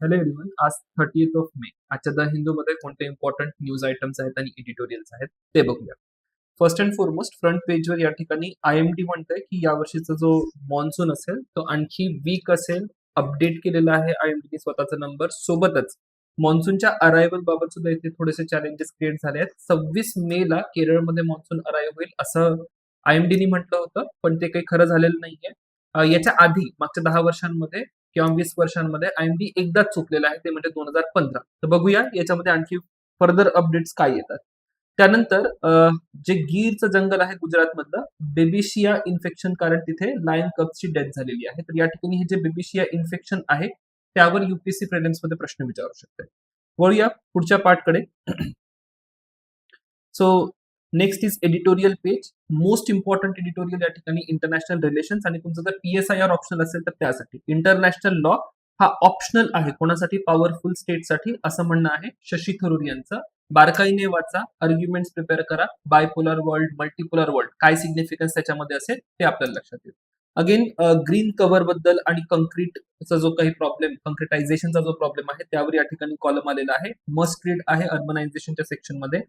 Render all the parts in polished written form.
Hello everyone. आज 30th of May. आजच्या the हिंदूमध्ये कोणते इम्पॉर्टंट न्यूज आयटम्स आहेत आणि एडिटोरियल्स आहेत ते बघूया. फर्स्ट अँड फॉरमोस्ट फ्रंट पेजवर या ठिकाणी आयएमडी म्हणतंय की यावर्षीचा जो मॉन्सून असेल तो आणखी वीक असेल. अपडेट केलेला आहे आयएमडीने स्वतःचा नंबर. सोबतच मॉन्सूनच्या अरायव्हल बाबत सुद्धा इथे थोडेसे चॅलेंजेस क्रिएट झाले आहेत. 26 मे ला केरळमध्ये मॉन्सून अराईव्ह होईल असं आयएमडीने म्हटलं होतं, पण ते काही खरं झालेलं नाहीये. याच्या आधी मागच्या 10 वर्षांमध्ये किंवा 20 वर्षांमध्ये आयएमडी एकदाच चुकलेला आहे, ते म्हणजे 2015. तर बघूया याच्यामध्ये आणखी फर्दर अपडेट्स काय येतात. त्यानंतर जे गीरचं जंगल आहे गुजरातमधलं, बेबिशिया इन्फेक्शन कारण तिथे लायन कप्सची डेथ झालेली आहे. तर या ठिकाणी हे जे बेबिशिया इन्फेक्शन आहे त्यावर युपीएससी प्रिलिम्स मध्ये प्रश्न विचारू शकते. वळूया पुढच्या पार्टकडे. So next is editorial page. Most important editorial या ठिकाणी इंटरनॅशनल रिलेशन्स आणि तुमचं जर पीएसआयआर ऑप्शनल असेल तर त्यासाठी. इंटरनॅशनल लॉ हा ऑप्शनल आहे कोणासाठी? पॉवरफुल स्टेटसाठी असं म्हणणं आहे शशी थरूर यांचं. बारकाईने वाचा, आर्ग्युमेंट्स प्रिपेअर करा. बायपोलर वर्ल्ड, मल्टीपोलर वर्ल्ड काय सिग्निफिकन्स त्याच्यामध्ये असेल ते आपल्याला लक्षात येईल. अगेन ग्रीन कव्हर बद्दल आणि कंक्रीटचा जो काही प्रॉब्लेम, कंक्रिटायझेशनचा जो प्रॉब्लेम आहे त्यावर या ठिकाणी कॉलम आलेला आहे. मस्ट रीड आहे अर्बनायझेशनच्या सेक्शन मध्ये.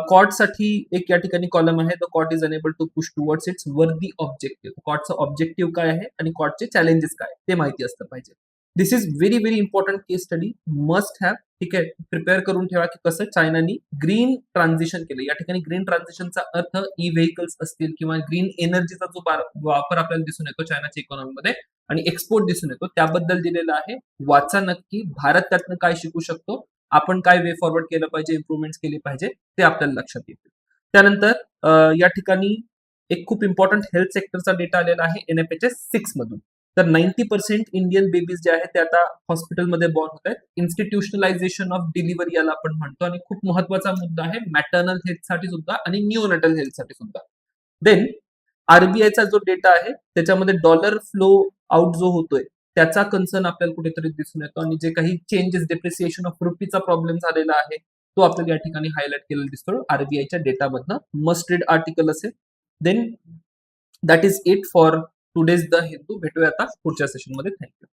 कॉटसाठी एक या ठिकाणी कॉलम आहे. The court is unable to push towards its worthy objective. कॉटचं ऑब्जेक्टिव्ह काय आहे आणि कॉटचे चॅलेंजेस काय ते माहिती असतं पाहिजे. This is very very important case study. Must have. ठीक आहे, प्रिपेअर करून ठेवा की कसं चायनानी ग्रीन ट्रान्झिशन केलं. या ठिकाणी ग्रीन ट्रान्झिशनचा अर्थ ई व्हेकल्स असतील किंवा ग्रीन एनर्जीचा जो वापर आपल्याला दिसून येतो चायनाच्या इकॉनॉमीमध्ये आणि एक्सपोर्ट दिसून येतो त्याबद्दल दिलेला आहे. वाचा नक्की. भारत त्यातनं काय शिकू शकतो, आपण काय वे फॉरवर्ड केलं पाहिजे, इम्प्रुव्हमेंट केली पाहिजे ते आपल्याला लक्षात येते. त्यानंतर या ठिकाणी एक खूप इम्पॉर्टंट हेल्थ सेक्टरचा डेटा आलेला आहे एनएफएचएस 6 मधून. तर 90% इंडियन बेबीज जे आहेत ते आता हॉस्पिटलमध्ये बॉर्न होत आहेत. इन्स्टिट्यूशनलायझेशन ऑफ डिलिव्हरी याला आपण म्हणतो आणि खूप महत्वाचा मुद्दा आहे मॅटर्नल हेल्थसाठी सुद्धा आणि न्यूनेटल हेल्थसाठी सुद्धा. देन आरबीआयचा जो डेटा आहे त्याच्यामध्ये डॉलर फ्लो आउट जो होतोय त्याचा कन्सर्न आपल्याला कुठेतरी दिसून येतो आणि जे काही चेंजेस, डेप्रिसिएशन ऑफ रुपीचा प्रॉब्लेम झालेला आहे तो आपल्याला या ठिकाणी हायलाइट केलेला दिसतो आरबीआयच्या डेटामधनं. मस्ट रीड आर्टिकल असेल. Then that is it for today's the Hindu. भेटूया आता पुढच्या सेशनमध्ये. थँक्यू.